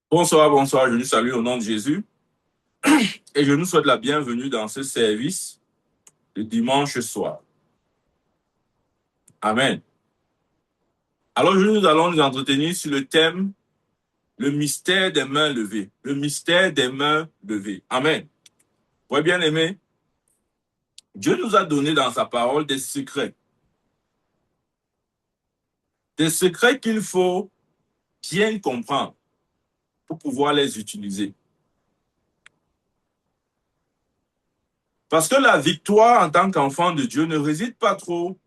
Bonsoir, bonsoir, je vous salue au nom de Jésus et je nous souhaite la bienvenue dans ce service de dimanche soir. Amen. Alors aujourd'hui, nous allons nous entretenir sur le thème le mystère des mains levées. Le mystère des mains levées. Amen. Ouais, bien aimé, Dieu nous a donné dans sa parole des secrets. Des secrets qu'il faut bien comprendre pour pouvoir les utiliser. Parce que la victoire en tant qu'enfant de Dieu ne réside pas trop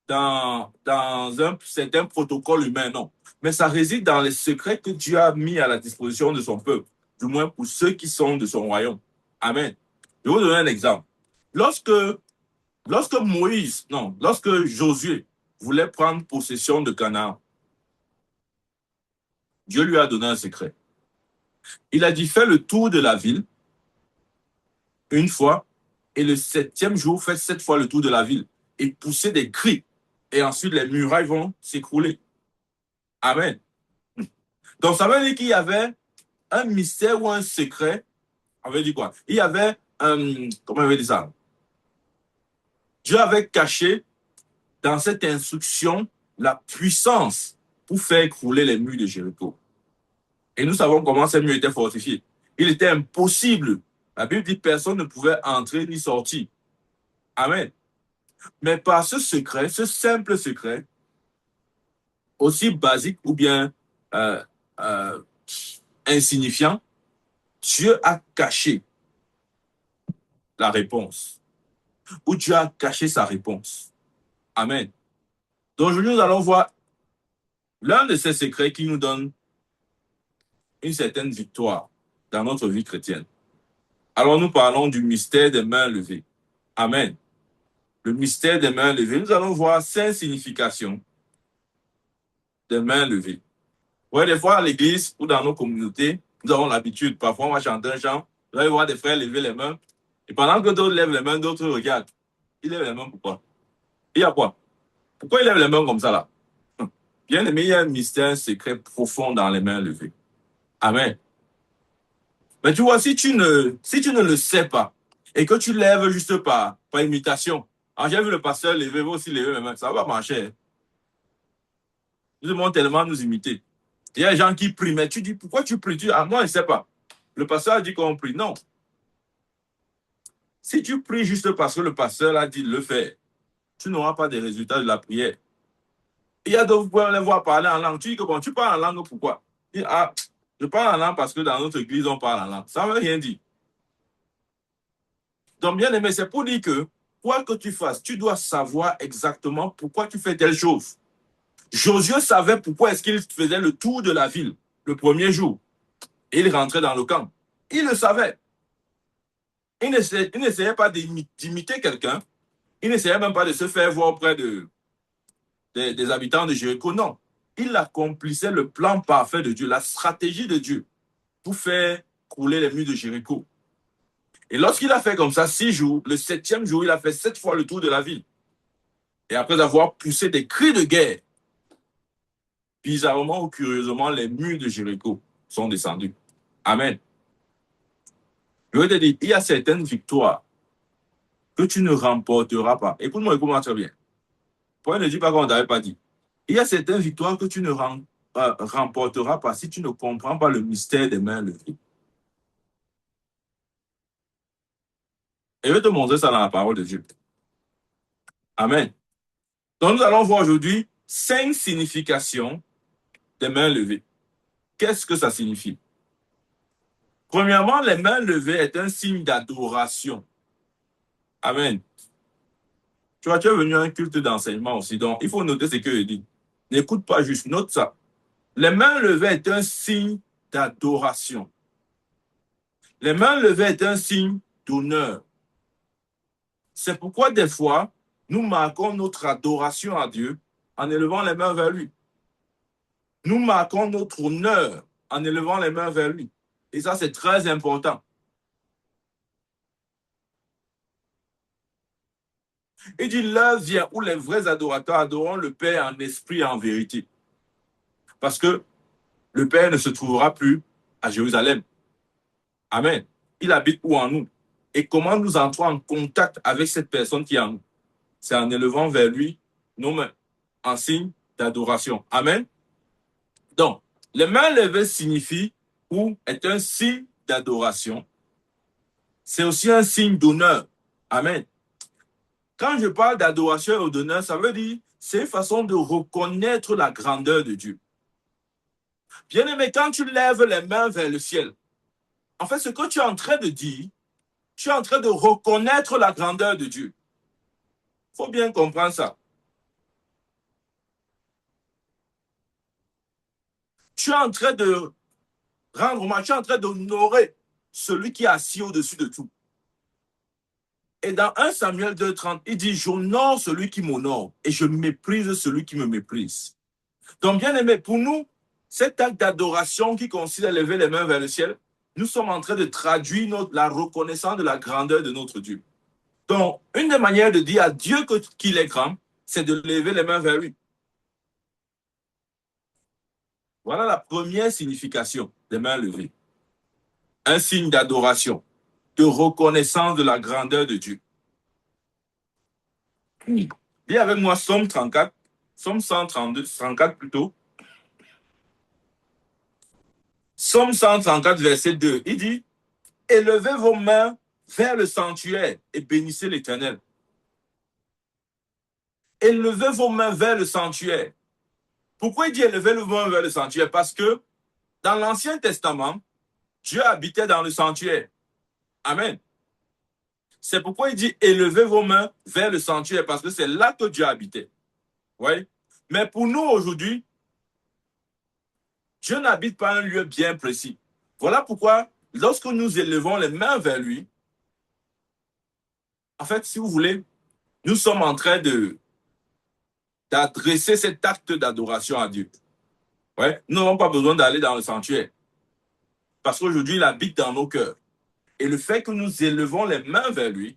dans un certain protocole humain, non. Mais ça réside dans les secrets que Dieu a mis à la disposition de son peuple, du moins pour ceux qui sont de son royaume. Amen. Je vais vous donner un exemple. Lorsque, lorsque Josué voulait prendre possession de Canaan, Dieu lui a donné un secret. Il a dit, fais le tour de la ville une fois, et le septième jour, fais 7 fois le tour de la ville, et poussez des cris, et ensuite les murailles vont s'écrouler. Amen. Donc, ça veut dire qu'il y avait un mystère ou un secret. On veut dire quoi? Il y avait comment on veut dire ça? Dieu avait caché dans cette instruction la puissance pour faire écrouler les murs de Jéricho. Et nous savons comment ces murs étaient fortifiés. Il était impossible. La Bible dit que personne ne pouvait entrer ni sortir. Amen. Mais par ce secret, ce simple secret, aussi basique ou bien euh, euh, insignifiant, Dieu a caché la réponse. Ou Dieu a caché sa réponse. Amen. Donc aujourd'hui, nous allons voir l'un de ces secrets qui nous donne une certaine victoire dans notre vie chrétienne. Alors nous parlons du mystère des mains levées. Amen. Le mystère des mains levées. Nous allons voir 5 significations des mains levées. Ouais, des fois à l'église ou dans nos communautés, nous avons l'habitude. Parfois, on va chanter un chant, vous allez voir des frères lever les mains. Et pendant que d'autres lèvent les mains, d'autres regardent. Ils lèvent les mains pourquoi? Il y a quoi? Pourquoi ils lèvent les mains comme ça là? Bien aimé, il y a un mystère secret profond dans les mains levées. Amen. Mais tu vois, si tu ne le sais pas et que tu lèves juste par imitation, j'ai vu le pasteur lever, vous aussi lever les mains, ça va marcher. Nous devons tellement nous imiter. Il y a des gens qui prient, mais tu dis, pourquoi tu pries? Moi, je ne sais pas. Le pasteur a dit qu'on prie. Non. Si tu pries juste parce que le pasteur a dit de le faire, tu n'auras pas de résultats de la prière. Il y a d'autres, vous pouvez les voir parler en langue. Tu dis que bon, tu parles en langue, pourquoi? Il dit, je parle en langue parce que dans notre église, on parle en langue. Ça ne veut rien dire. Donc, bien aimé, c'est pour dire que, quoi que tu fasses, tu dois savoir exactement pourquoi tu fais telle chose. Josué savait pourquoi est-ce qu'il faisait le tour de la ville le premier jour. Et il rentrait dans le camp. Il le savait. Il n'essayait pas d'imiter quelqu'un. Il n'essayait même pas de se faire voir auprès des habitants de Jéricho. Non. Il accomplissait le plan parfait de Dieu, la stratégie de Dieu pour faire couler les murs de Jéricho. Et lorsqu'il a fait comme ça 6 jours, le septième jour, il a fait 7 fois le tour de la ville. Et après avoir poussé des cris de guerre, bizarrement ou curieusement, les murs de Jéricho sont descendus. Amen. Je veux te dire, il y a certaines victoires que tu ne remporteras pas. Écoute-moi très bien. Pourquoi ne dis pas qu'on ne t'avait pas dit? Il y a certaines victoires que tu ne remporteras pas si tu ne comprends pas le mystère des mains levées. Et je vais te montrer ça dans la parole de Dieu. Amen. Donc, nous allons voir aujourd'hui 5 significations des mains levées. Qu'est-ce que ça signifie? Premièrement, les mains levées est un signe d'adoration. Amen. Tu vois, tu es venu à un culte d'enseignement aussi, donc il faut noter ce que je dis. N'écoute pas juste, note ça. Les mains levées est un signe d'adoration. Les mains levées est un signe d'honneur. C'est pourquoi des fois, nous marquons notre adoration à Dieu en élevant les mains vers lui. Nous marquons notre honneur en élevant les mains vers lui. Et ça, c'est très important. Il dit, l'heure vient où les vrais adorateurs adoreront le Père en esprit et en vérité. Parce que le Père ne se trouvera plus à Jérusalem. Amen. Il habite où en nous? Et comment nous entrons en contact avec cette personne qui est en nous? C'est en élevant vers lui nos mains, en signe d'adoration. Amen. Donc, les mains levées signifie ou est un signe d'adoration. C'est aussi un signe d'honneur. Amen. Quand je parle d'adoration et d'honneur, ça veut dire c'est une façon de reconnaître la grandeur de Dieu. Bien aimé, quand tu lèves les mains vers le ciel, en fait, ce que tu es en train de dire, tu es en train de reconnaître la grandeur de Dieu. Il faut bien comprendre ça. Tu es en train de rendre hommage, tu es en train d'honorer celui qui est assis au-dessus de tout. Et dans 1 Samuel 2,30, il dit, j'honore celui qui m'honore et je méprise celui qui me méprise. Donc, bien aimé, pour nous, cet acte d'adoration qui consiste à lever les mains vers le ciel, nous sommes en train de traduire la reconnaissance de la grandeur de notre Dieu. Donc, une des manières de dire à Dieu qu'il est grand, c'est de lever les mains vers lui. Voilà la première signification des mains levées. Un signe d'adoration, de reconnaissance de la grandeur de Dieu. Dis avec moi Somme 34, Somme 132, 34 plutôt. Somme 134, verset 2. Il dit, élevez vos mains vers le sanctuaire et bénissez l'Éternel. Élevez vos mains vers le sanctuaire. Pourquoi il dit élevez vos mains vers le sanctuaire? Parce que dans l'Ancien Testament, Dieu habitait dans le sanctuaire. Amen. C'est pourquoi il dit élevez vos mains vers le sanctuaire, parce que c'est là que Dieu habitait. Oui. Mais pour nous aujourd'hui, Dieu n'habite pas un lieu bien précis. Voilà pourquoi, lorsque nous élevons les mains vers lui, en fait, si vous voulez, nous sommes en train d'adresser cet acte d'adoration à Dieu. Ouais. Nous n'avons pas besoin d'aller dans le sanctuaire. Parce qu'aujourd'hui, il habite dans nos cœurs. Et le fait que nous élevons les mains vers lui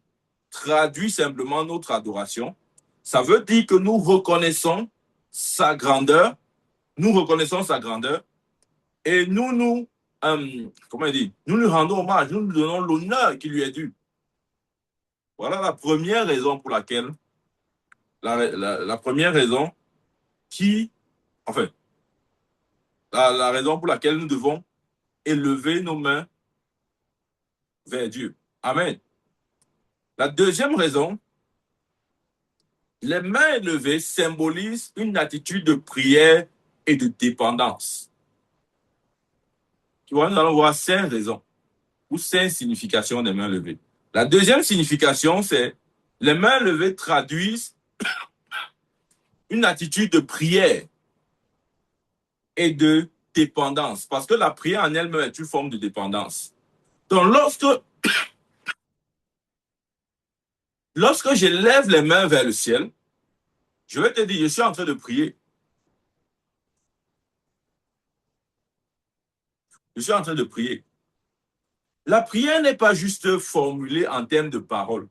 traduit simplement notre adoration. Ça veut dire que nous reconnaissons sa grandeur, nous reconnaissons sa grandeur et comment dire, nous lui rendons hommage, nous lui donnons l'honneur qui lui est dû. Voilà la première raison pour laquelle, la première raison qui, enfin, la raison pour laquelle nous devons élever nos mains vers Dieu. Amen. La deuxième raison, les mains élevées symbolisent une attitude de prière et de dépendance. Tu vois, nous allons voir 5 raisons ou 5 significations des mains levées. La deuxième signification, c'est les mains levées traduisent une attitude de prière et de dépendance. Parce que la prière en elle-même est une forme de dépendance. Donc, lorsque je lève les mains vers le ciel, je vais te dire, je suis en train de prier. Je suis en train de prier. La prière n'est pas juste formulée en termes de paroles.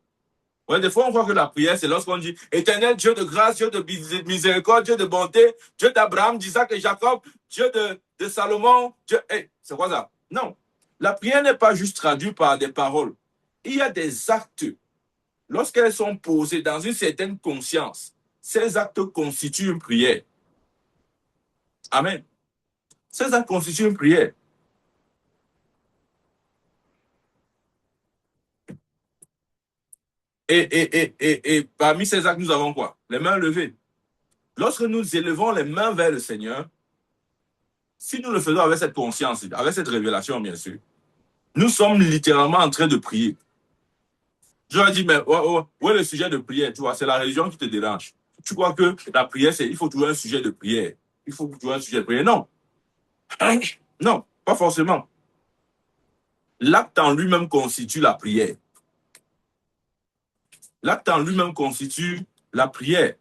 Ouais, des fois, on croit que la prière, c'est lorsqu'on dit Éternel, Dieu de grâce, Dieu de miséricorde, Dieu de bonté, Dieu d'Abraham, d'Isaac et Jacob, Dieu de Salomon. Dieu... Hey, c'est quoi ça? Non. La prière n'est pas juste traduite par des paroles. Il y a des actes. Lorsqu'elles sont posées dans une certaine conscience, ces actes constituent une prière. Amen. Ces actes constituent une prière. Et parmi ces actes, nous avons quoi? Les mains levées. Lorsque nous élevons les mains vers le Seigneur, si nous le faisons avec cette conscience, avec cette révélation, bien sûr, nous sommes littéralement en train de prier. Je leur dis, mais où est le sujet de prière? Tu vois, c'est la religion qui te dérange. Tu crois que la prière, c'est il faut trouver un sujet de prière. Il faut trouver un sujet de prière. Non. Non, pas forcément. L'acte en lui-même constitue la prière. L'acte en lui-même constitue la prière.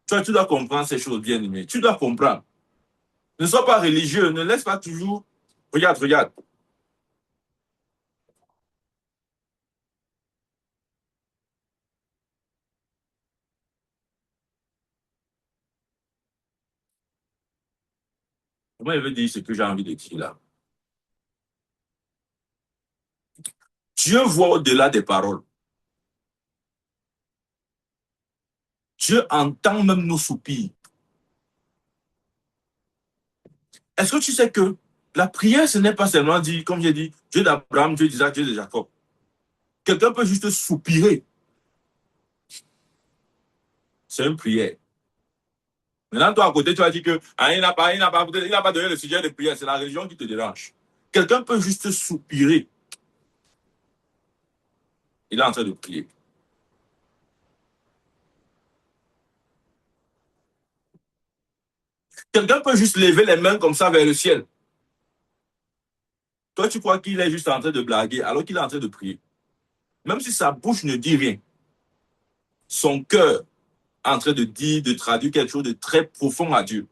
Toi, tu dois comprendre ces choses, bien aimées. Tu dois comprendre. Ne sois pas religieux. Ne laisse pas toujours. Regarde, regarde. Comment il veut dire ce que j'ai envie de dire là? Dieu voit au-delà des paroles. Dieu entend même nos soupirs. Est-ce que tu sais que la prière, ce n'est pas seulement dire, comme j'ai dit, Dieu d'Abraham, Dieu d'Isaac, Dieu de Jacob. Quelqu'un peut juste soupirer. C'est une prière. Maintenant, toi, à côté, tu vas dire que il n'a pas donné le sujet de prière. C'est la religion qui te dérange. Quelqu'un peut juste soupirer. Il est en train de prier. Quelqu'un peut juste lever les mains comme ça vers le ciel. Toi, tu crois qu'il est juste en train de blaguer alors qu'il est en train de prier. Même si sa bouche ne dit rien, son cœur est en train de dire, de traduire quelque chose de très profond à Dieu.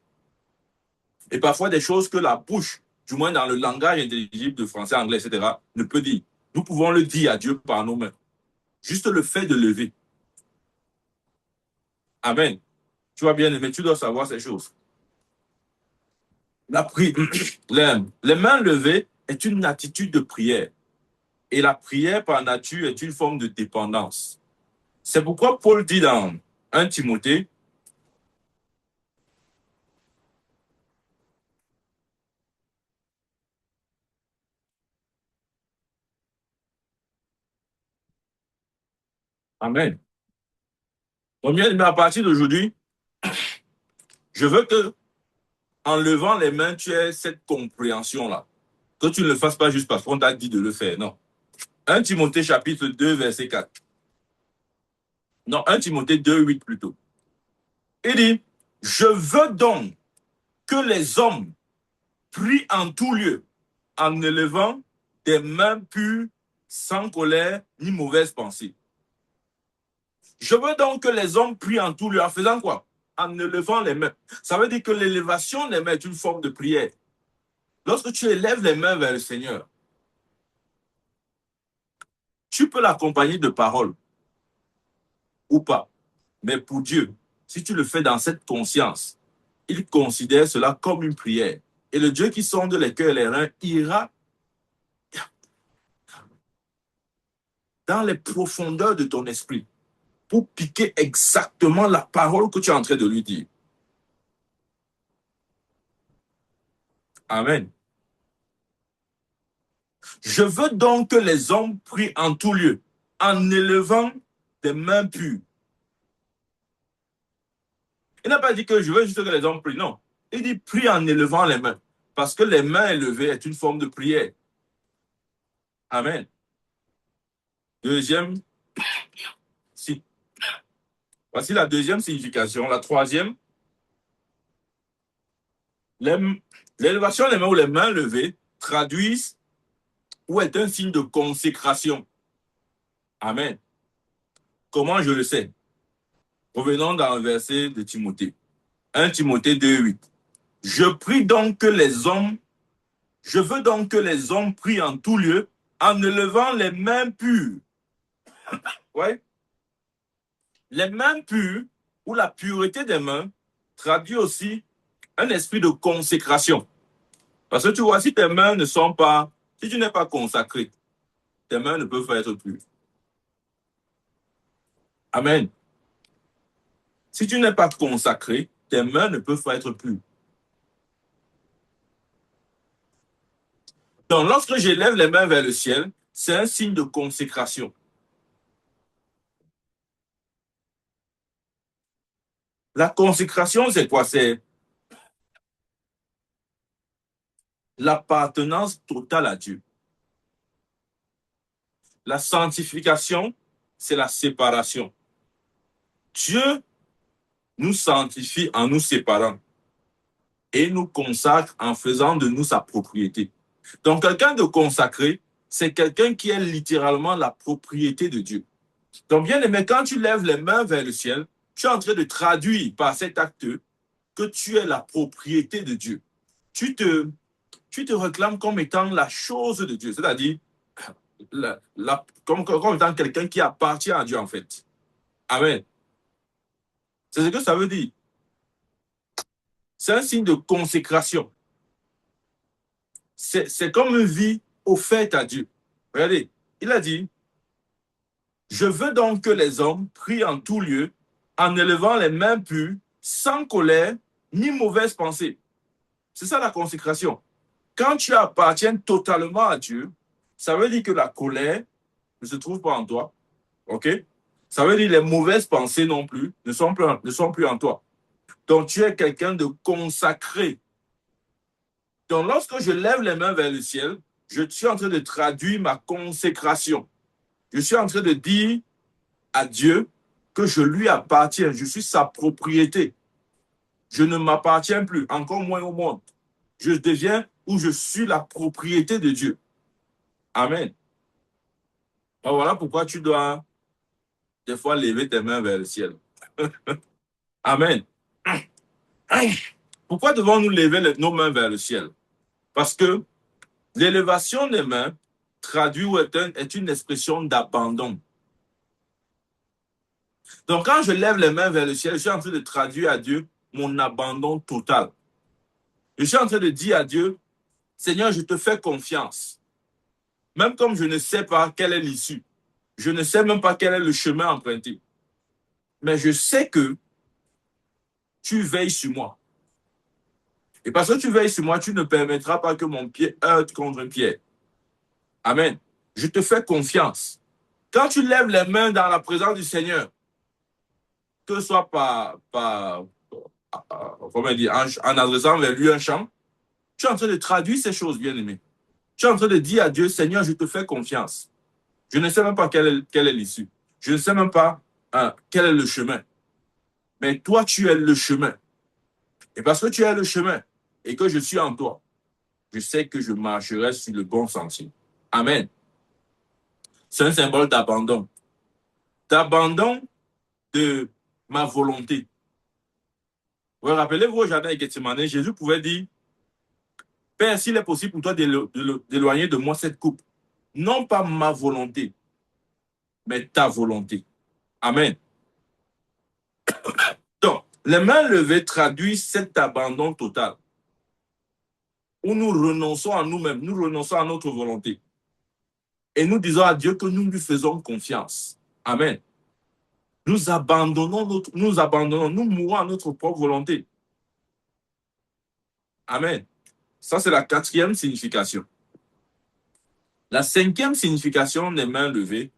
Et parfois des choses que la bouche, du moins dans le langage intelligible de français, anglais, etc., ne peut dire. Nous pouvons le dire à Dieu par nos mains. Juste le fait de lever. Amen. Tu vois bien, mais tu dois savoir ces choses. La pri... les mains levées est une attitude de prière. Et la prière par nature est une forme de dépendance. C'est pourquoi Paul dit dans 1 Timothée, Amen. Donc bien, mais à partir d'aujourd'hui, je veux que, en levant les mains, tu aies cette compréhension-là. Que tu ne le fasses pas juste parce qu'on t'a dit de le faire, non. 1 Timothée chapitre 2, verset 4. Non, 1 Timothée 2, 8 plutôt. Il dit, je veux donc que les hommes prient en tout lieu, en élevant des mains pures, sans colère ni mauvaise pensée. Je veux donc que les hommes prient en tout lieu, en faisant quoi? En élevant les mains. Ça veut dire que l'élévation des mains est une forme de prière. Lorsque tu élèves les mains vers le Seigneur, tu peux l'accompagner de paroles ou pas. Mais pour Dieu, si tu le fais dans cette conscience, il considère cela comme une prière. Et le Dieu qui sonde les cœurs et les reins ira dans les profondeurs de ton esprit pour piquer exactement la parole que tu es en train de lui dire. Amen. Je veux donc que les hommes prient en tout lieu, en élevant des mains pures. Il n'a pas dit que je veux juste que les hommes prient, non. Il dit prie en élevant les mains. Parce que les mains élevées est une forme de prière. Amen. Deuxième, si. Voici la deuxième signification. La troisième, l'élévation des mains ou les mains levées traduisent ou est un signe de consécration. Amen. Comment je le sais? Revenons dans le verset de Timothée. 1 Timothée 2, 8. Je prie donc que les hommes, je veux donc que les hommes prient en tout lieu en élevant les mains pures. Ouais. Les mains pures ou la pureté des mains traduit aussi un esprit de consécration. Parce que tu vois, si tes mains ne sont pas, si tu n'es pas consacré, tes mains ne peuvent pas être pures. Amen. Si tu n'es pas consacré, tes mains ne peuvent pas être pures. Donc, lorsque j'élève les mains vers le ciel, c'est un signe de consécration. La consécration, c'est quoi? C'est l'appartenance totale à Dieu. La sanctification, c'est la séparation. Dieu nous sanctifie en nous séparant et nous consacre en faisant de nous sa propriété. Donc, quelqu'un de consacré, c'est quelqu'un qui est littéralement la propriété de Dieu. Donc, bien aimé, quand tu lèves les mains vers le ciel, tu es en train de traduire par cet acte que tu es la propriété de Dieu. Tu te réclames comme étant la chose de Dieu, c'est-à-dire comme étant quelqu'un qui appartient à Dieu, en fait. Amen. C'est ce que ça veut dire. C'est un signe de consécration. c'est comme une vie offerte à Dieu. Regardez, il a dit, je veux donc que les hommes prient en tout lieu, en élevant les mains pures, sans colère, ni mauvaise pensée. C'est ça la consécration. Quand tu appartiens totalement à Dieu, ça veut dire que la colère ne se trouve pas en toi. OK? Ça veut dire que les mauvaises pensées non plus ne sont plus en toi. Donc, tu es quelqu'un de consacré. Donc, lorsque je lève les mains vers le ciel, je suis en train de traduire ma consécration. Je suis en train de dire à Dieu que je lui appartiens. Je suis sa propriété. Je ne m'appartiens plus, encore moins au monde. Je deviens ou je suis la propriété de Dieu. Amen. Alors voilà pourquoi tu dois des fois lever tes mains vers le ciel. Amen. Pourquoi devons-nous lever nos mains vers le ciel? Parce que l'élévation des mains traduit ou est une expression d'abandon. Donc quand je lève les mains vers le ciel, je suis en train de traduire à Dieu mon abandon total. Je suis en train de dire à Dieu, Seigneur, je te fais confiance. Même comme je ne sais pas quelle est l'issue. Je ne sais même pas quel est le chemin emprunté. Mais je sais que tu veilles sur moi. Et parce que tu veilles sur moi, tu ne permettras pas que mon pied heurte contre un pierre. Amen. Je te fais confiance. Quand tu lèves les mains dans la présence du Seigneur, que ce soit comment dire, en adressant vers lui un chant, tu es en train de traduire ces choses, bien aimé. Tu es en train de dire à Dieu, Seigneur, je te fais confiance. Je ne sais même pas quelle est l'issue. Je ne sais même pas quel est le chemin. Mais toi, tu es le chemin. Et parce que tu es le chemin et que je suis en toi, je sais que je marcherai sur le bon sentier. Amen. C'est un symbole d'abandon. D'abandon de ma volonté. Vous vous rappelez-vous au jardin de Gethsemane, Jésus pouvait dire, Père, s'il est possible pour toi d'éloigner de moi cette coupe, non pas ma volonté, mais ta volonté. Amen. Donc, les mains levées traduisent cet abandon total où nous renonçons à nous-mêmes, nous renonçons à notre volonté. Et nous disons à Dieu que nous lui faisons confiance. Amen. Nous mourons à notre propre volonté. Amen. Ça, c'est la quatrième signification. La cinquième signification des mains levées,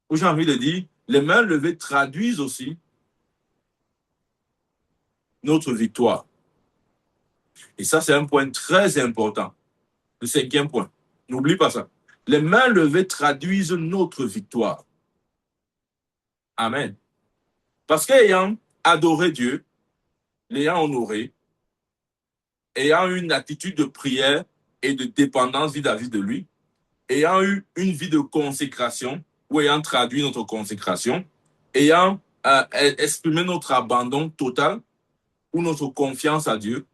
où j'ai envie de dire, les mains levées traduisent aussi notre victoire. Et ça, c'est un point très important. Le cinquième point. N'oublie pas ça. Les mains levées traduisent notre victoire. Amen. Parce qu'ayant adoré Dieu, l'ayant honoré, ayant une attitude de prière et de dépendance vis-à-vis de lui, ayant eu une vie de consécration, ou ayant traduit notre consécration, ayant exprimé notre abandon total ou notre confiance à Dieu,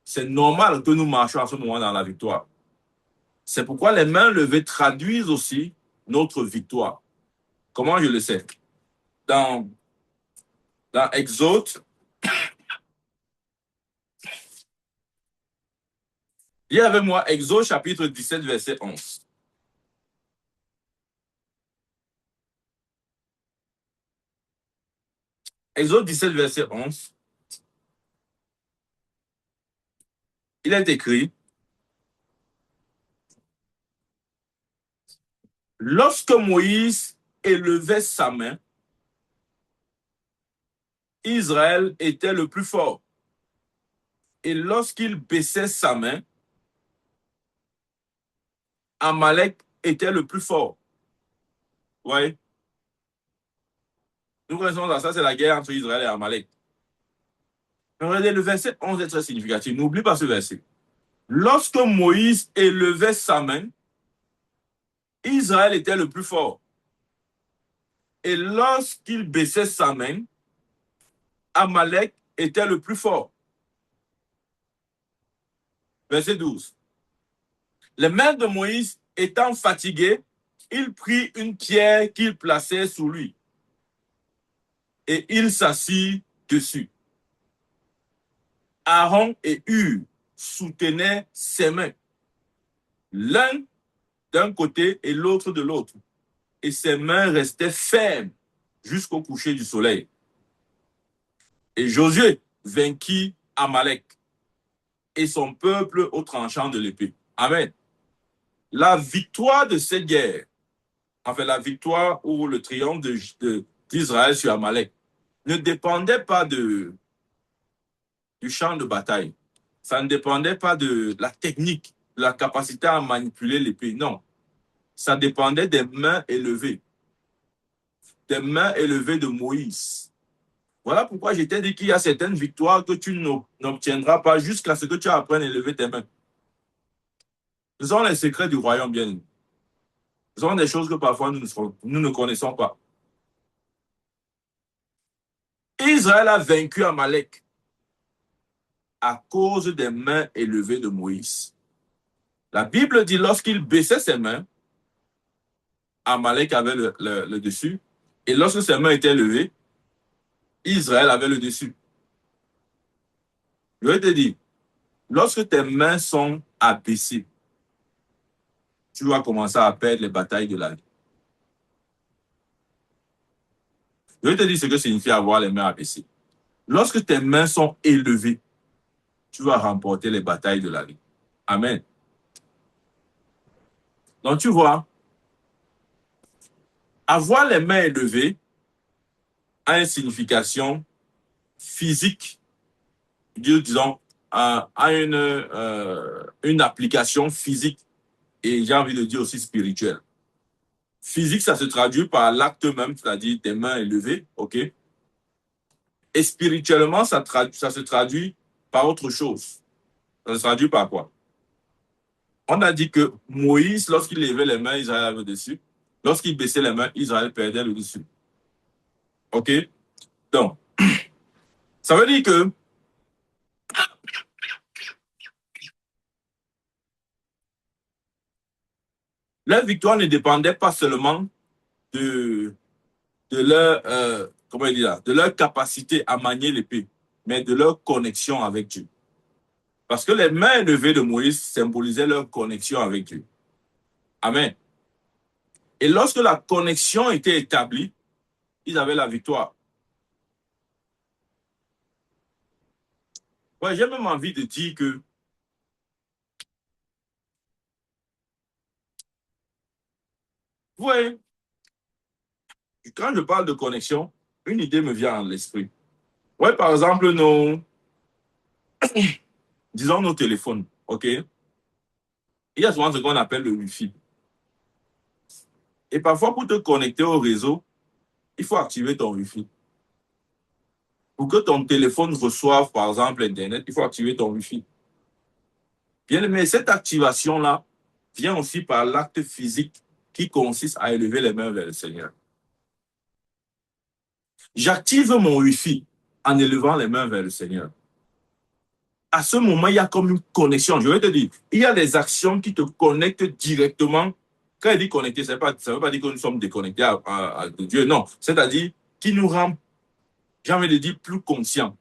c'est normal que nous marchions à ce moment dans la victoire. C'est pourquoi les mains levées traduisent aussi notre victoire. Comment je le sais? Dans, dans Exode, il y avait moi Exode chapitre 17, verset 11. Exode 17, verset 11, il est écrit, lorsque Moïse élevait sa main, Israël était le plus fort. Et lorsqu'il baissait sa main, Amalek était le plus fort. Oui. Nous connaissons ça, c'est la guerre entre Israël et Amalek. Regardez, le verset 11 est très significatif. N'oublie pas ce verset. Lorsque Moïse élevait sa main, Israël était le plus fort. Et lorsqu'il baissait sa main, Amalek était le plus fort. Verset 12. Les mains de Moïse étant fatiguées, il prit une pierre qu'il plaçait sous lui. Et il s'assit dessus. Aaron et Hur soutenaient ses mains. l'un d'un côté et l'autre de l'autre. Et ses mains restaient fermes jusqu'au coucher du soleil. Et Josué vainquit Amalek et son peuple au tranchant de l'épée. Amen. La victoire de cette guerre, enfin la victoire ou le triomphe d'Israël sur Amalek, ne dépendait pas du champ de bataille. Ça ne dépendait pas de la technique, de la capacité à manipuler l'épée. Non. Ça dépendait des mains élevées de Moïse. Voilà pourquoi je t'ai dit qu'il y a certaines victoires que tu n'obtiendras pas jusqu'à ce que tu apprennes à élever tes mains. Ce sont les secrets du royaume, bien. Ce sont des choses que parfois nous ne connaissons pas. Israël a vaincu Amalek à cause des mains élevées de Moïse. La Bible dit lorsqu'il baissait ses mains, Amalek avait le dessus. Et lorsque ses mains étaient levées, Israël avait le dessus. Je vais te dire, lorsque tes mains sont abaissées, tu vas commencer à perdre les batailles de la vie. Je vais te dire ce que signifie avoir les mains abaissées. Lorsque tes mains sont élevées, tu vas remporter les batailles de la vie. Amen. Donc tu vois, avoir les mains élevées a une signification physique, disons, a une application physique et j'ai envie de dire aussi spirituelle. Physique, ça se traduit par l'acte même, c'est-à-dire tes mains élevées, ok? Et spirituellement, ça se traduit par autre chose. Ça se traduit par quoi? On a dit que Moïse, lorsqu'il levait les mains, Israël avait le dessus. Lorsqu'il baissait les mains, Israël perdait le dessus. OK? Donc, ça veut dire que leur victoire ne dépendait pas seulement de, de leur, comment dire, de leur capacité à manier l'épée, mais de leur connexion avec Dieu. Parce que les mains levées de Moïse symbolisaient leur connexion avec Dieu. Amen. Et lorsque la connexion était établie, ils avaient la victoire. Ouais, j'ai même envie de dire que, ouais, quand je parle de connexion, une idée me vient à l'esprit. Ouais, par exemple, disons nos téléphones, OK? Il y a souvent ce qu'on appelle le Wi-Fi. Et parfois, pour te connecter au réseau, il faut activer ton Wi-Fi. Pour que ton téléphone reçoive, par exemple, Internet, il faut activer ton Wi-Fi. Bien, mais cette activation-là vient aussi par l'acte physique qui consiste à élever les mains vers le Seigneur. J'active mon Wi-Fi en élevant les mains vers le Seigneur. À ce moment, il y a comme une connexion. Je vais te dire, il y a des actions qui te connectent directement. Quand il dit connecter, ça ne veut pas dire que nous sommes déconnectés de Dieu. Non, c'est-à-dire qui nous rend, j'ai envie de dire, plus conscients.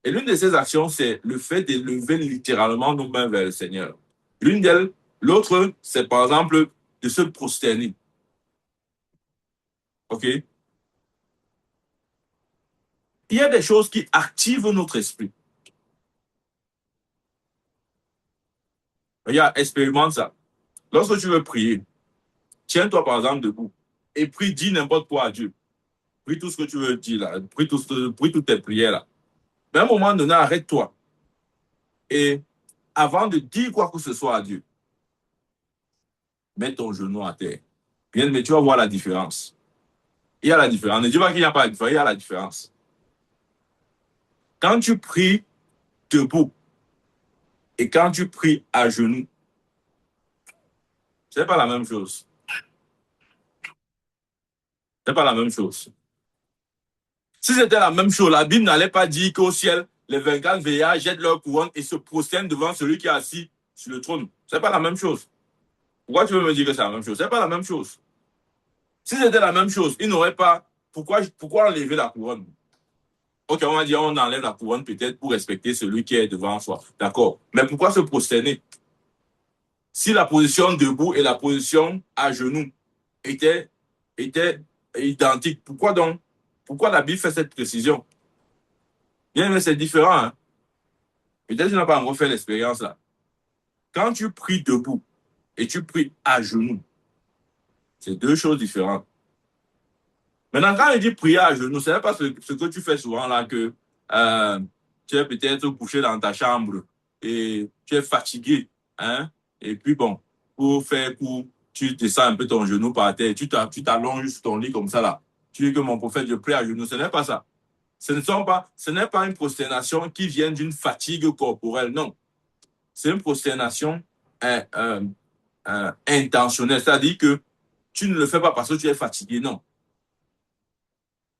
Et l'une de ces actions, c'est le fait d'élever littéralement nos mains vers le Seigneur. L'une d'elles, l'autre, c'est par exemple de se prosterner. OK? Il y a des choses qui activent notre esprit. Regarde, expérimente ça. Lorsque tu veux prier, tiens-toi par exemple debout et prie, dis n'importe quoi à Dieu. Prie tout ce que tu veux dire là, prie toutes tes prières là. Mais à un moment donné, arrête-toi. Et avant de dire quoi que ce soit à Dieu, mets ton genou à terre. Bien, mais tu vas voir la différence. Il y a la différence. Ne dis pas qu'il n'y a pas de différence, il y a la différence. Quand tu pries debout et quand tu pries à genoux, c'est pas la même chose. C'est pas la même chose. Si c'était la même chose, la Bible n'allait pas dire qu'au ciel, les 24 veillards jettent leur couronne et se prosternent devant celui qui est assis sur le trône. C'est pas la même chose. Pourquoi tu veux me dire que c'est la même chose? C'est pas la même chose. Si c'était la même chose, il n'aurait pas. Pourquoi enlever la couronne? Ok, on va dire on enlève la couronne peut-être pour respecter celui qui est devant soi. D'accord. Mais pourquoi se prosterner? si la position debout et la position à genoux étaient, étaient identiques. Pourquoi donc? Pourquoi la Bible fait cette précision? Bien, mais c'est différent. Hein? Peut-être que tu n'as pas encore fait l'expérience là. Quand tu pries debout et tu pries à genoux, c'est deux choses différentes. Maintenant, quand il dit prier à genoux, ce n'est pas ce que tu fais souvent là, que euh, tu es peut-être couché dans ta chambre et tu es fatigué. Hein? Et puis bon, tu descends un peu ton genou par terre, tu t'allonges sur ton lit comme ça là. Tu dis que mon prophète, je prie à genoux. Ce n'est pas ça. Ce n'est pas une prosternation qui vient d'une fatigue corporelle, non. C'est une prosternation euh, euh, intentionnelle. C'est-à-dire que tu ne le fais pas parce que tu es fatigué, non.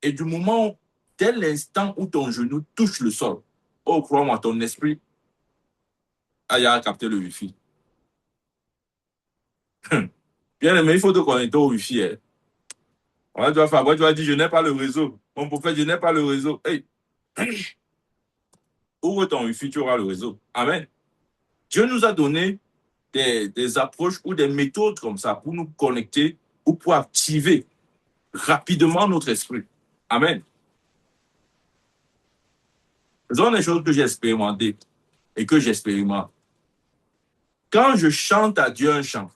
Et du moment, dès l'instant où ton genou touche le sol, oh, crois-moi, ton esprit a capté le Wi-Fi. Bien aimé, il faut te connecter au Wi-Fi. Hein. Tu vas dire, je n'ai pas le réseau. Mon prophète, je n'ai pas le réseau. Hey, ouvre ton Wi-Fi, tu auras le réseau. Amen. Dieu nous a donné des approches ou des méthodes comme ça pour nous connecter ou pour activer rapidement notre esprit. Amen. Ce sont des choses que j'ai expérimentées et que j'expérimente. Quand je chante à Dieu un chant,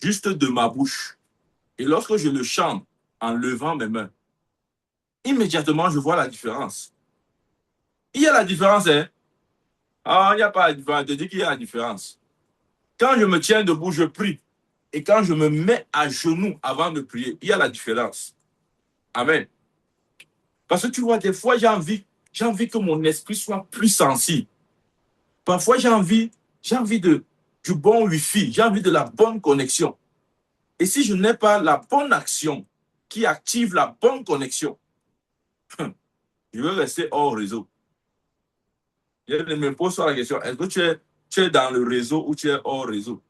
juste de ma bouche, et lorsque je le chante en levant mes mains, immédiatement, je vois la différence. Il y a la différence, hein? Ah, il n'y a pas la différence. Je dis qu'il y a la différence. Quand je me tiens debout, je prie. Et quand je me mets à genoux avant de prier, il y a la différence. Amen. Parce que tu vois, des fois, j'ai envie que mon esprit soit plus sensible. Parfois, j'ai envie du bon Wi-Fi, j'ai envie de la bonne connexion. Et si je n'ai pas la bonne action qui active la bonne connexion, je vais rester hors réseau. Je me pose la question, est-ce que tu es dans le réseau ou tu es hors réseau?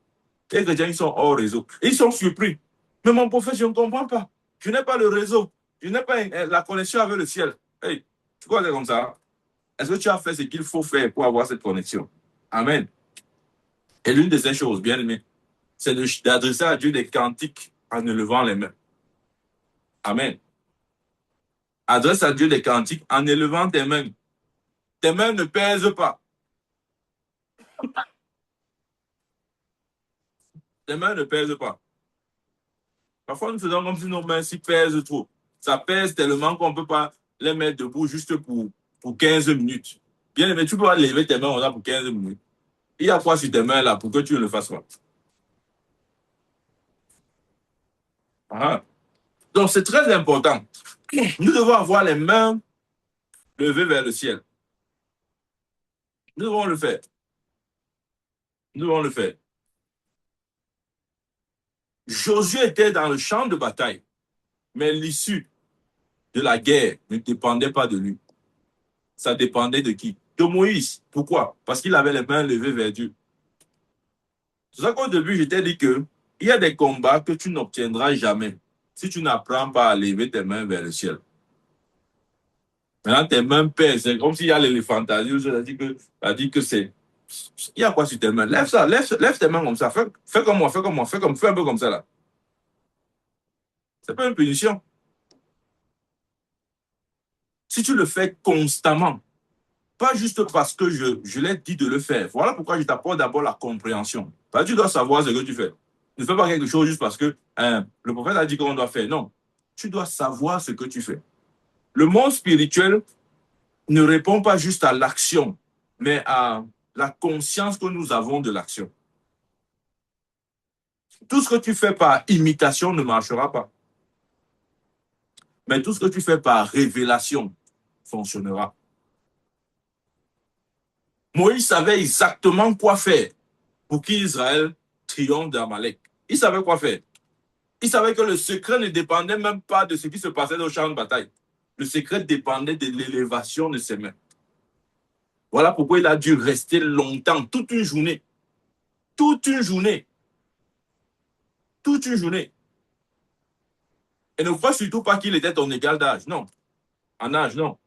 Les chrétiens, ils sont hors réseau. Ils sont surpris. Mais mon prophète, je ne comprends pas. Je n'ai pas le réseau. Je n'ai pas la connexion avec le ciel. Hey, tu crois que c'est comme ça? Est-ce que tu as fait ce qu'il faut faire pour avoir cette connexion? Amen. Et l'une de ces choses, bien aimé, c'est d'adresser à Dieu des cantiques en élevant les mains. Amen. Adresse à Dieu des cantiques en élevant tes mains. Tes mains ne pèsent pas. Tes mains ne pèsent pas. Parfois, nous faisons comme si nos mains s'y pèsent trop. Ça pèse tellement qu'on ne peut pas les mettre debout juste pour 15 minutes. Bien aimé, tu peux pas lever tes mains pour 15 minutes. Il y a quoi sur tes mains là pour que tu ne le fasses pas? Ah. Donc, c'est très important. Nous devons avoir les mains levées vers le ciel. Nous devons le faire. Nous devons le faire. Josué était dans le champ de bataille, mais l'issue de la guerre ne dépendait pas de lui. Ça dépendait de qui? De Moïse. Pourquoi? Parce qu'il avait les mains levées vers Dieu. C'est ça qu'au début, je t'ai dit que il y a des combats que tu n'obtiendras jamais si tu n'apprends pas à lever tes mains vers le ciel. Maintenant, tes mains pèsent. C'est comme s'il y a l'éléphantasie. Ça dit que c'est. Il y a quoi sur tes mains? Lève ça, lève tes mains comme ça. Fais comme moi, fais comme moi, fais un peu comme ça là. C'est pas une punition. Si tu le fais constamment, pas juste parce que je l'ai dit de le faire. Voilà pourquoi je t'apporte d'abord la compréhension. Parce que tu dois savoir ce que tu fais. Ne fais pas quelque chose juste parce que le prophète a dit qu'on doit faire. Non. Tu dois savoir ce que tu fais. Le monde spirituel ne répond pas juste à l'action, mais à la conscience que nous avons de l'action. Tout ce que tu fais par imitation ne marchera pas. Mais tout ce que tu fais par révélation fonctionnera. Moïse savait exactement quoi faire pour qu'Israël triomphe d'Amalek. Il savait quoi faire. Il savait que le secret ne dépendait même pas de ce qui se passait dans le champ de bataille. Le secret dépendait de l'élévation de ses mains. Voilà pourquoi il a dû rester longtemps, toute une journée. Toute une journée. Toute une journée. Et ne crois surtout pas qu'il était ton égal d'âge. Non. En âge, non.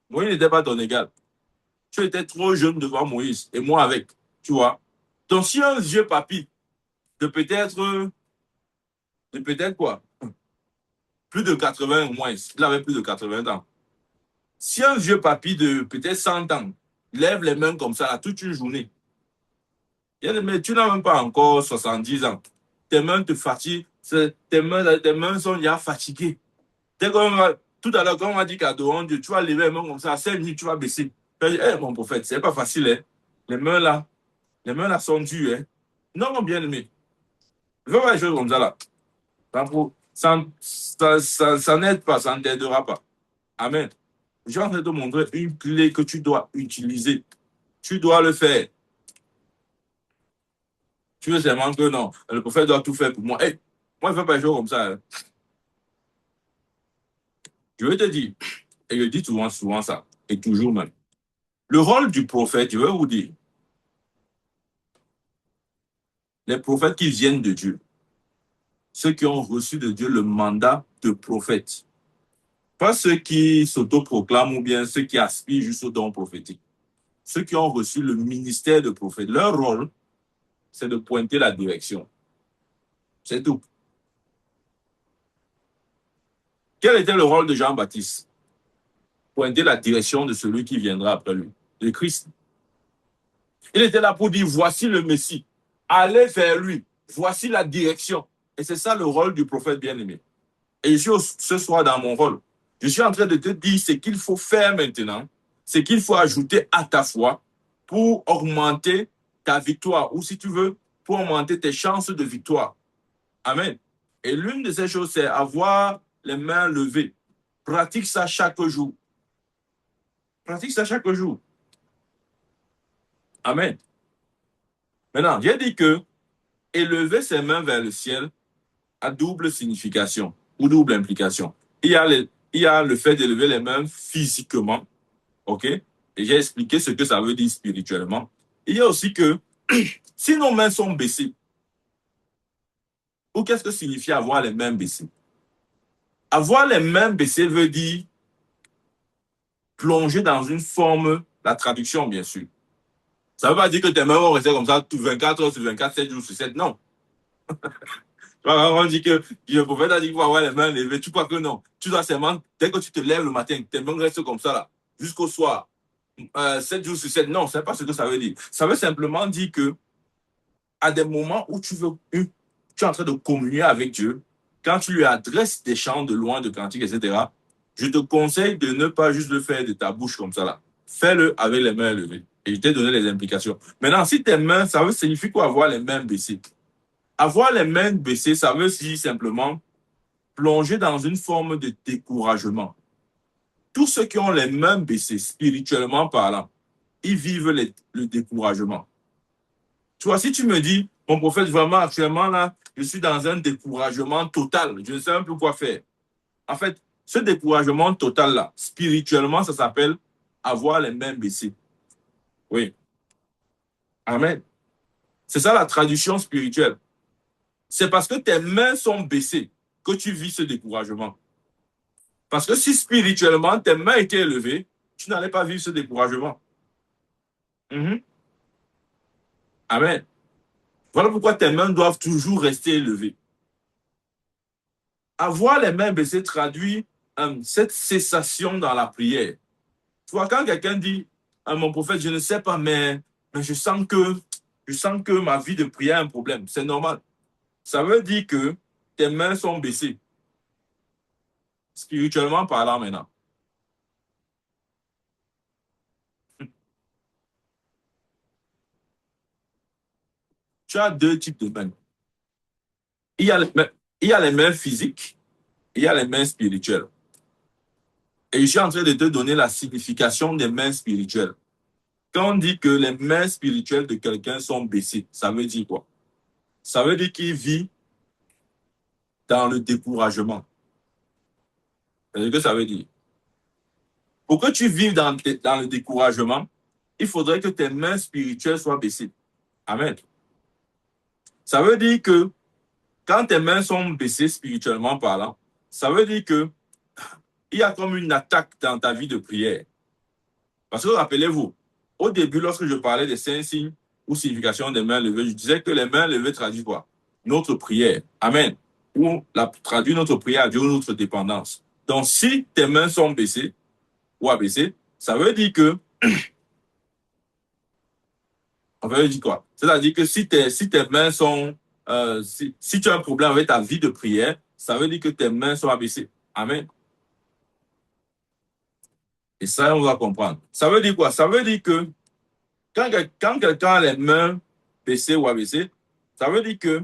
Moïse n'était pas ton égal. Tu étais trop jeune devant Moïse. Et moi avec. Tu vois. Donc si un vieux papy de peut-être quoi? Plus de 80 au moins. Il avait plus de 80 ans. Si un vieux papy de peut-être 100 ans lève les mains comme ça là, toute une journée, mais tu n'as même pas encore 70 ans. Tes mains te fatiguent. Tes mains sont déjà fatiguées. Tout à l'heure, quand on m'a dit qu'à devant Dieu, tu vas lever les mains comme ça, à 5 minutes, tu vas baisser. Mon prophète, c'est pas facile, hein. Les mains là sont dures, hein. Non, mon bien-aimé. Je vais voir les choses comme ça là. Ça n'aide pas, ça ne t'aidera pas. Amen. Je suis en train de te montrer une clé que tu dois utiliser. Tu dois le faire. Tu veux seulement que non, le prophète doit tout faire pour moi. Hey, moi, je ne fais pas les choses comme ça, hein. Je vais te dire, et je dis souvent ça, et toujours même. Le rôle du prophète, je vais vous dire, les prophètes qui viennent de Dieu, ceux qui ont reçu de Dieu le mandat de prophète, pas ceux qui s'autoproclament ou bien ceux qui aspirent juste au don prophétique. Ceux qui ont reçu le ministère de prophète, leur rôle, c'est de pointer la direction. C'est tout. Quel était le rôle de Jean-Baptiste? Pointer la direction de celui qui viendra après lui, le Christ. Il était là pour dire, voici le Messie. Allez vers lui. Voici la direction. Et c'est ça le rôle du prophète bien-aimé. Et je suis ce soir dans mon rôle. Je suis en train de te dire ce qu'il faut faire maintenant, ce qu'il faut ajouter à ta foi pour augmenter ta victoire, ou si tu veux, pour augmenter tes chances de victoire. Amen. Et l'une de ces choses, c'est avoir les mains levées. Pratique ça chaque jour. Pratique ça chaque jour. Amen. Maintenant, j'ai dit que élever ses mains vers le ciel a double signification ou double implication. Il y a le fait d'élever les mains physiquement, ok? Et j'ai expliqué ce que ça veut dire spirituellement. Il y a aussi que si nos mains sont baissées, ou qu'est-ce que signifie avoir les mains baissées? Avoir les mains baissées veut dire plonger dans une forme, la traduction bien sûr. Ça ne veut pas dire que tes mains vont rester comme ça 24 heures sur 24, 7 jours sur 7, non. On dit que le prophète a dit qu'il faut avoir les mains levées. Tu crois que non? Tu dois seulement, dès que tu te lèves le matin, tes mains restent comme ça là, jusqu'au soir. 7 jours sur 7. Non, ce n'est pas ce que ça veut dire. Ça veut simplement dire que à des moments où tu es en train de communier avec Dieu, quand tu lui adresses des chants de loin, de cantiques, etc., je te conseille de ne pas juste le faire de ta bouche comme ça là. Fais-le avec les mains levées. Et je t'ai donné les implications. Maintenant, si tes mains, ça veut signifier quoi avoir les mains baissées? Avoir les mains baissées, ça veut dire simplement plonger dans une forme de découragement. Tous ceux qui ont les mains baissées, spirituellement parlant, ils vivent le découragement. Tu vois, si tu me dis, mon prophète, vraiment, actuellement, là, je suis dans un découragement total, je ne sais même plus quoi faire. En fait, ce découragement total-là, spirituellement, ça s'appelle avoir les mains baissées. Oui. Amen. C'est ça la traduction spirituelle. C'est parce que tes mains sont baissées que tu vis ce découragement. Parce que si spirituellement tes mains étaient élevées, tu n'allais pas vivre ce découragement. Mhm. Amen. Voilà pourquoi tes mains doivent toujours rester élevées. Avoir les mains baissées traduit cette cessation dans la prière. Tu vois, quand quelqu'un dit, mon prophète, je ne sais pas, mais je sens que ma vie de prière a un problème. C'est normal. Ça veut dire que tes mains sont baissées, spirituellement parlant maintenant. Tu as deux types de mains. Il y a il y a les mains physiques, il y a les mains spirituelles. Et je suis en train de te donner la signification des mains spirituelles. Quand on dit que les mains spirituelles de quelqu'un sont baissées, ça veut dire quoi? Ça veut dire qu'il vit dans le découragement. C'est ce que ça veut dire. Pour que tu vives dans le découragement, il faudrait que tes mains spirituelles soient baissées. Amen. Ça veut dire que quand tes mains sont baissées spirituellement parlant, ça veut dire que il y a comme une attaque dans ta vie de prière. Parce que rappelez-vous, au début, lorsque je parlais des 5 signes ou significations des mains levées, je disais que les mains levées traduisent quoi? notre prière. Amen. Ou traduit notre prière à Dieu, notre dépendance. Donc, si tes mains sont baissées ou abaissées, ça veut dire que, on veut dire quoi? C'est-à-dire que si tes mains sont, si tu as un problème avec ta vie de prière, ça veut dire que tes mains sont abaissées. Amen. Et ça, on va comprendre. Ça veut dire quoi? Ça veut dire que quand quelqu'un a les mains baissées ou abaissées, ça veut dire que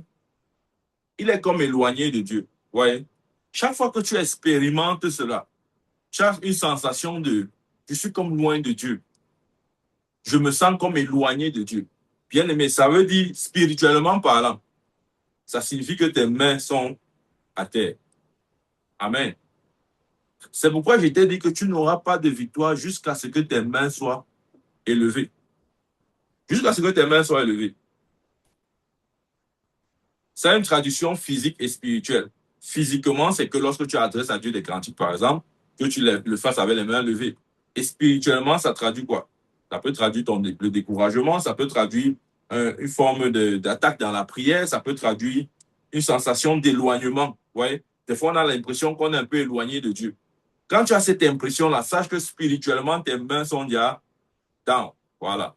il est comme éloigné de Dieu. Ouais. Chaque fois que tu expérimentes cela, tu as une sensation de je suis comme loin de Dieu. Je me sens comme éloigné de Dieu. Bien aimé, ça veut dire spirituellement parlant. Ça signifie que tes mains sont à terre. Amen. C'est pourquoi je t'ai dit que tu n'auras pas de victoire jusqu'à ce que tes mains soient élevées. Jusqu'à ce que tes mains soient élevées. C'est une tradition physique et spirituelle. Physiquement, c'est que lorsque tu adresses à Dieu des cantiques, par exemple, que tu le fasses avec les mains levées. Et spirituellement, ça traduit quoi? Ça peut traduire le découragement, ça peut traduire une forme d'attaque dans la prière, ça peut traduire une sensation d'éloignement. Ouais. Des fois, on a l'impression qu'on est un peu éloigné de Dieu. Quand tu as cette impression-là, sache que spirituellement, tes mains sont déjà down. Voilà.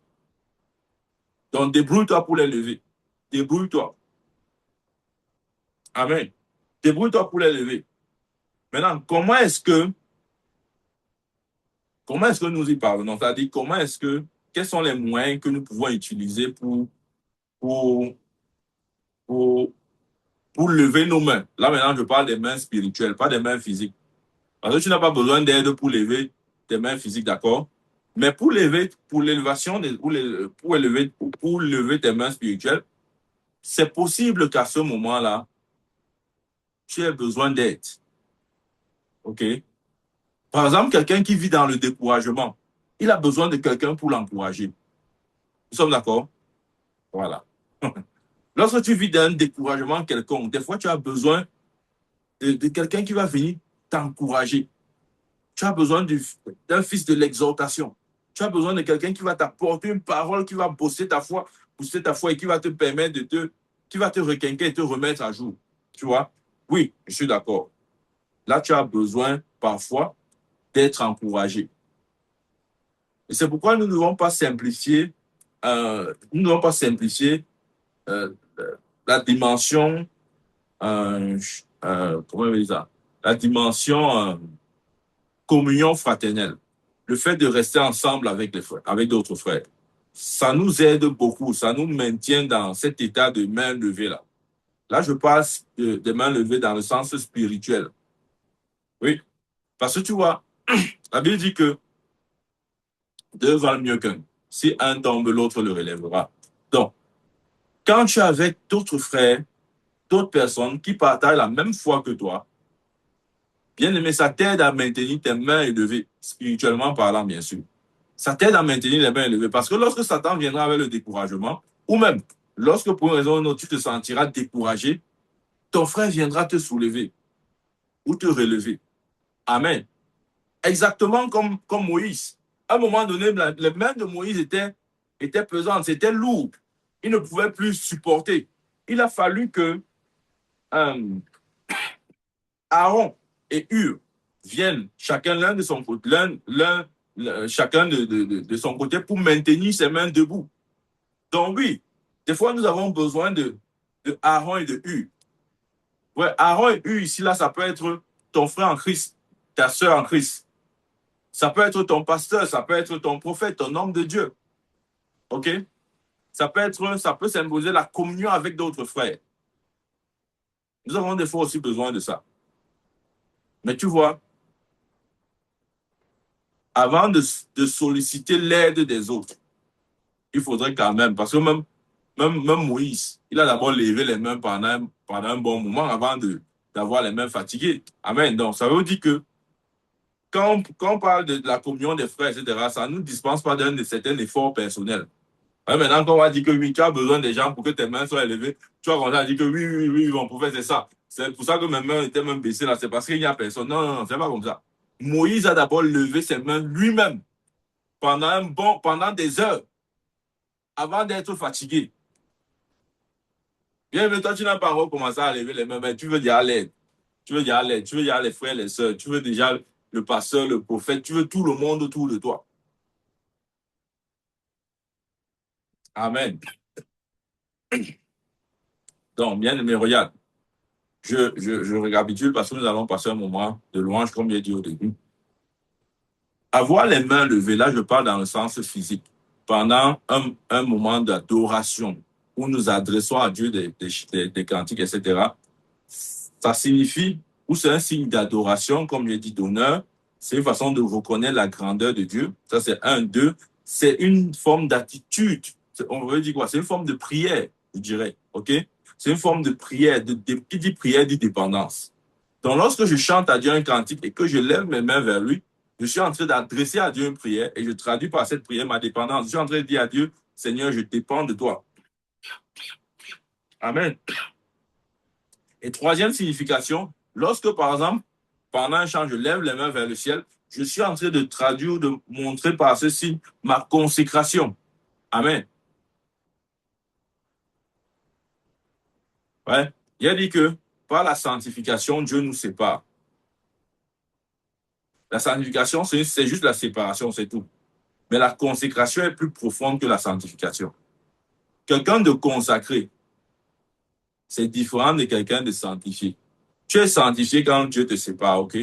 Donc, débrouille-toi pour les lever. Débrouille-toi. Amen. Débrouille-toi pour les lever. Maintenant, comment est-ce que nous y parvenons? C'est-à-dire, quels sont les moyens que nous pouvons utiliser pour, pour, pour lever nos mains? Là, maintenant, je parle des mains spirituelles, pas des mains physiques. Parce que tu n'as pas besoin d'aide pour lever tes mains physiques, d'accord? Mais pour l'élévation, pour lever tes mains spirituelles, c'est possible qu'à ce moment-là, tu aies besoin d'aide. OK? Par exemple, quelqu'un qui vit dans le découragement, il a besoin de quelqu'un pour l'encourager. Nous sommes d'accord? Voilà. Lorsque tu vis dans un découragement quelconque, des fois, tu as besoin de quelqu'un qui va venir t'encourager. Tu as besoin d'un fils de l'exhortation. Tu as besoin de quelqu'un qui va t'apporter une parole, qui va booster ta foi et qui va te permettre qui va te requinquer et te remettre à jour. Tu vois? Oui, je suis d'accord. Là, tu as besoin parfois d'être encouragé. Et c'est pourquoi nous ne devons pas simplifier, nous ne devons pas simplifier euh, la dimension, comment on dit ça? La dimension communion fraternelle. Le fait de rester ensemble avec les frères, avec d'autres frères. Ça nous aide beaucoup, ça nous maintient dans cet état de main levée là. Là, je parle de main levée dans le sens spirituel. Oui, parce que tu vois, la Bible dit que deux valent mieux qu'un. Si un tombe, l'autre le relèvera. Donc, quand tu es avec d'autres frères, d'autres personnes qui partagent la même foi que toi, bien aimé, ça t'aide à maintenir tes mains élevées, spirituellement parlant, bien sûr. Ça t'aide à maintenir les mains élevées. Parce que lorsque Satan viendra avec le découragement, ou même lorsque pour une raison ou une autre, tu te sentiras découragé, ton frère viendra te soulever ou te relever. Amen. Exactement comme Moïse. À un moment donné, les mains de Moïse étaient pesantes, c'était lourd. Il ne pouvait plus supporter. Il a fallu que euh, Aaron et Hur viennent chacun l'un de son côté, chacun de son côté pour maintenir ses mains debout. Donc oui, des fois nous avons besoin de Aaron et de Hur. Ouais, Aaron et Hur ici là, ça peut être ton frère en Christ, ta soeur en Christ. Ça peut être ton pasteur, ça peut être ton prophète, ton homme de Dieu. OK? Ça peut symboliser la communion avec d'autres frères. Nous avons des fois aussi besoin de ça. Mais tu vois, avant de solliciter l'aide des autres, il faudrait quand même, parce que même Moïse, il a d'abord levé les mains pendant un bon moment avant d'avoir les mains fatiguées. Amen. Donc, ça veut dire que quand on parle de la communion des frères, etc., ça ne nous dispense pas d'un certain effort personnel. Ouais, maintenant, quand on va dire que oui, tu as besoin des gens pour que tes mains soient élevées, tu vas commencer à dire que oui, oui, oui, mon prophète, c'est ça. C'est pour ça que mes mains étaient même baissées là. C'est parce qu'il n'y a personne. Non, non, non, c'est pas comme ça. Moïse a d'abord levé ses mains lui-même pendant des heures avant d'être fatigué. Bien, mais toi, tu n'as pas encore commencé à lever les mains, mais tu veux dire à l'aide. Tu veux dire à l'aide. Tu veux dire à les frères, les sœurs. Tu veux déjà le pasteur, le prophète. Tu veux tout le monde autour de toi. Amen. Donc, bien aimé, regarde. Je récapitule parce que nous allons passer un moment de louange, comme j'ai dit au début. Avoir les mains levées, là, je parle dans le sens physique. Pendant un moment d'adoration où nous adressons à Dieu des cantiques, etc., ça signifie, ou c'est un signe d'adoration, comme je dit, d'honneur. C'est une façon de reconnaître la grandeur de Dieu. Ça, c'est un. Deux, c'est une forme d'attitude. On veut dire quoi? C'est une forme de prière, je dirais. OK? C'est une forme de prière. Qui dit prière dit dépendance. Donc, lorsque je chante à Dieu un cantique et que je lève mes mains vers lui, je suis en train d'adresser à Dieu une prière et je traduis par cette prière ma dépendance. Je suis en train de dire à Dieu, Seigneur, je dépends de toi. Amen. Et troisième signification, lorsque, par exemple, pendant un chant, je lève les mains vers le ciel, je suis en train de traduire, de montrer par ce signe ma consécration. Amen. Ouais. Il a dit que par la sanctification, Dieu nous sépare. La sanctification, c'est juste la séparation, c'est tout. Mais la consécration est plus profonde que la sanctification. Quelqu'un de consacré, c'est différent de quelqu'un de sanctifié. Tu es sanctifié quand Dieu te sépare, ok?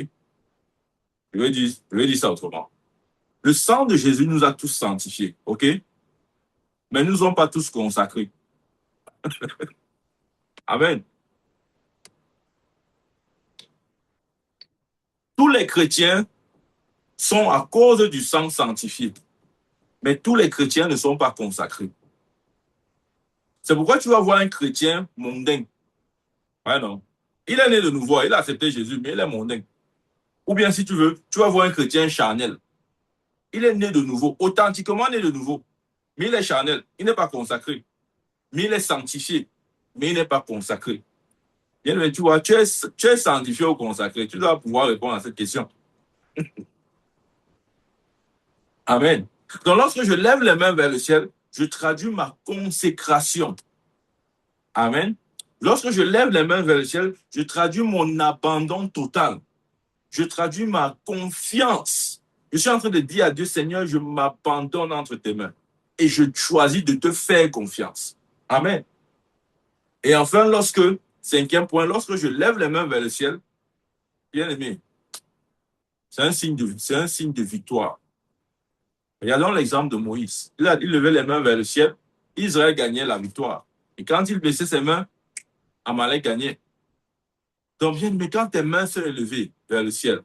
Je vais dire ça autrement. Le sang de Jésus nous a tous sanctifiés, ok? Mais nous ne sommes pas tous consacrés. Amen. Tous les chrétiens sont à cause du sang sanctifié. Mais tous les chrétiens ne sont pas consacrés. C'est pourquoi tu vas voir un chrétien mondain. Ouais, non. Il est né de nouveau, il a accepté Jésus, mais il est mondain. Ou bien, si tu veux, tu vas voir un chrétien charnel. Il est né de nouveau, authentiquement né de nouveau. Mais il est charnel, il n'est pas consacré. Mais il est sanctifié, mais il n'est pas consacré. Bien, mais tu vois, tu es sanctifié ou consacré. Tu dois pouvoir répondre à cette question. Amen. Donc, lorsque je lève les mains vers le ciel, je traduis ma consécration. Amen. Lorsque je lève les mains vers le ciel, je traduis mon abandon total. Je traduis ma confiance. Je suis en train de dire à Dieu, Seigneur, je m'abandonne entre tes mains. Et je choisis de te faire confiance. Amen. Et enfin, cinquième point, lorsque je lève les mains vers le ciel, bien aimé, c'est un signe de victoire. Regardons l'exemple de Moïse. Il levait les mains vers le ciel, Israël gagnait la victoire. Et quand il baissait ses mains, Amalek gagnait. Donc, bien aimé, quand tes mains sont élevées vers le ciel,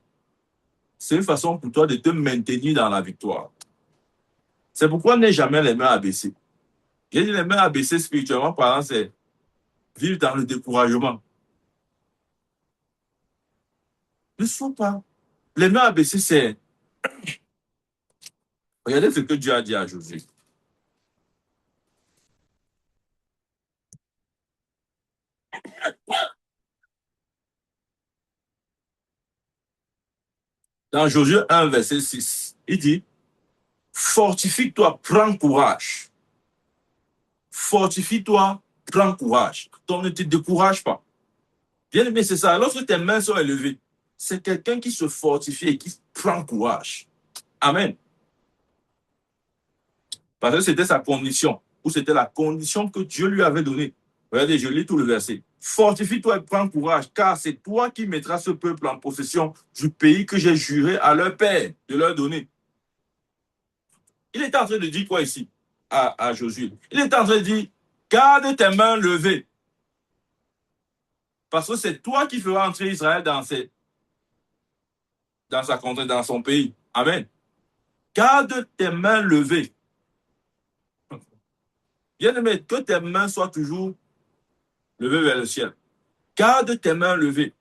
c'est une façon pour toi de te maintenir dans la victoire. C'est pourquoi n'aie jamais les mains abaissées. J'ai dit les mains abaissées spirituellement parlant, c'est vivre dans le découragement. Ne sois pas. Les mains abaissées, c'est. Regardez ce que Dieu a dit à Josué. Dans Josué 1, verset 6, il dit, fortifie-toi, prends courage. Fortifie-toi, prends courage. Donc ne te décourage pas. Bien aimé, c'est ça. Lorsque tes mains sont élevées, c'est quelqu'un qui se fortifie et qui prend courage. Amen. Parce que c'était sa condition, ou c'était la condition que Dieu lui avait donnée. Regardez, je lis tout le verset. Fortifie-toi et prends courage, car c'est toi qui mettras ce peuple en possession du pays que j'ai juré à leur père de leur donner. Il est en train de dire quoi ici à Josué? Il est en train de dire, garde tes mains levées, parce que c'est toi qui feras entrer Israël dans sa contrée, dans son pays. Amen. Garde tes mains levées. Bien aimé, que tes mains soient toujours levées vers le ciel. Garde tes mains levées.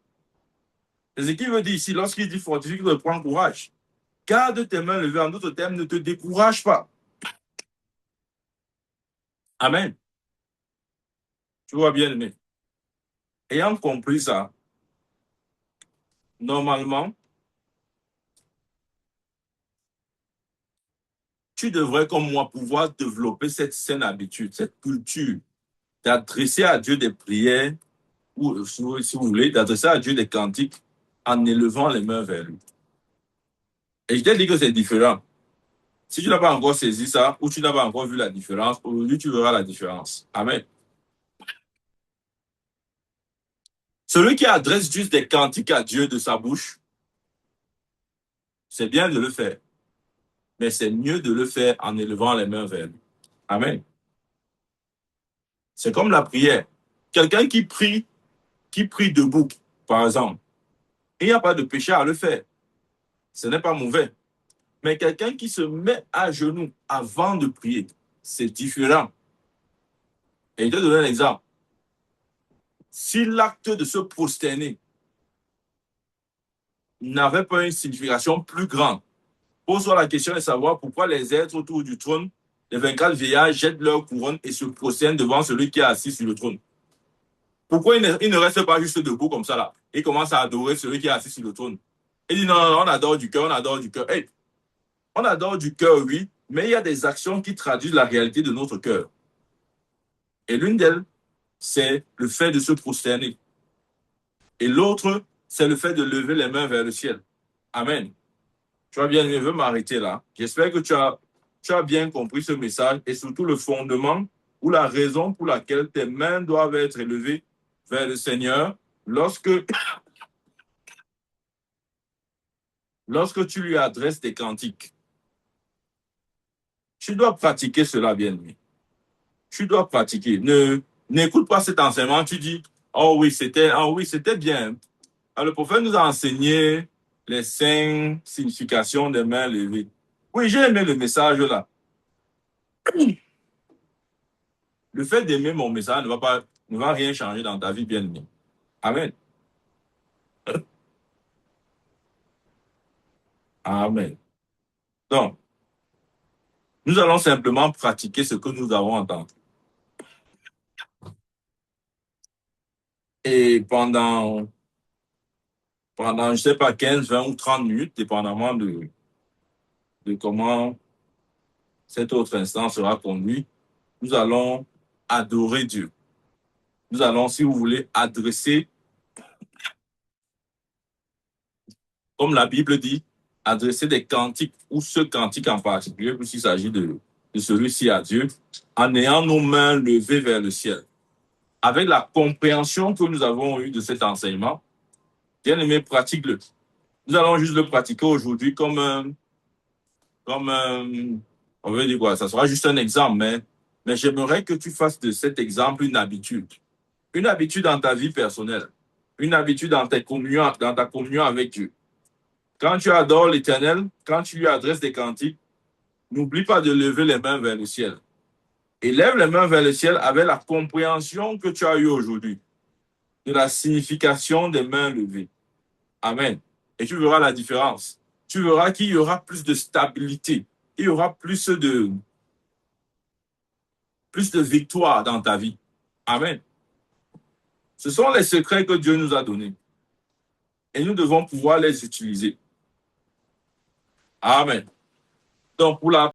C'est ce qu'il veut dire ici lorsqu'il dit fortifie-toi, prends courage. Garde tes mains levées. En d'autres termes, ne te décourage pas. Amen. Tu vois bien aimé. Ayant compris ça, normalement, tu devrais, comme moi, pouvoir développer cette saine habitude, cette culture d'adresser à Dieu des prières, ou si vous voulez, d'adresser à Dieu des cantiques en élevant les mains vers lui. Et je t'ai dit que c'est différent. Si tu n'as pas encore saisi ça, ou tu n'as pas encore vu la différence, aujourd'hui tu verras la différence. Amen. Celui qui adresse juste des cantiques à Dieu de sa bouche, c'est bien de le faire, mais c'est mieux de le faire en élevant les mains vers lui. Amen. C'est comme la prière. Quelqu'un qui prie debout, par exemple, il n'y a pas de péché à le faire. Ce n'est pas mauvais. Mais quelqu'un qui se met à genoux avant de prier, c'est différent. Et je vais te donner un exemple. Si l'acte de se prosterner n'avait pas une signification plus grande, pose-toi la question de savoir pourquoi les êtres autour du trône, les 24 vieillards, jettent leur couronne et se prosternent devant celui qui est assis sur le trône. Pourquoi ils ne restent pas juste debout comme ça là? Ils commencent à adorer celui qui est assis sur le trône. Ils disent non, non, on adore du cœur, on adore du cœur. Hey, on adore du cœur, oui, mais il y a des actions qui traduisent la réalité de notre cœur. Et l'une d'elles, c'est le fait de se prosterner. Et l'autre, c'est le fait de lever les mains vers le ciel. Amen. Tu as bien, je veux m'arrêter là. J'espère que tu as bien compris ce message et surtout le fondement ou la raison pour laquelle tes mains doivent être élevées vers le Seigneur lorsque tu lui adresses des cantiques. Tu dois pratiquer cela, bien aimé. Tu dois pratiquer. N'écoute pas cet enseignement. Tu dis, oh oui, c'était bien. Alors, le prophète nous a enseigné les 5 significations des mains levées. Oui, j'ai aimé le message là. Le fait d'aimer mon message ne va rien changer dans ta vie, bien aimé. Amen. Amen. Donc, nous allons simplement pratiquer ce que nous avons entendu. Et pendant, je sais pas, 15, 20 ou 30 minutes, dépendamment de comment cet autre instant sera conduit, nous allons adorer Dieu. Nous allons, si vous voulez, adresser, comme la Bible dit, adresser des cantiques, ou ce cantique en particulier, puisqu'il s'agit de celui-ci à Dieu, en ayant nos mains levées vers le ciel. Avec la compréhension que nous avons eue de cet enseignement, bien aimé, pratique-le. Nous allons juste le pratiquer aujourd'hui on veut dire quoi, ça sera juste un exemple, mais j'aimerais que tu fasses de cet exemple une habitude. Une habitude dans ta vie personnelle. Une habitude dans dans ta communion avec Dieu. Quand tu adores l'Éternel, quand tu lui adresses des cantiques, n'oublie pas de lever les mains vers le ciel. Et lève les mains vers le ciel avec la compréhension que tu as eue aujourd'hui de la signification des mains levées. Amen. Et tu verras la différence. Tu verras qu'il y aura plus de stabilité. Il y aura plus de victoire dans ta vie. Amen. Ce sont les secrets que Dieu nous a donnés. Et nous devons pouvoir les utiliser. Amen. Donc, pour la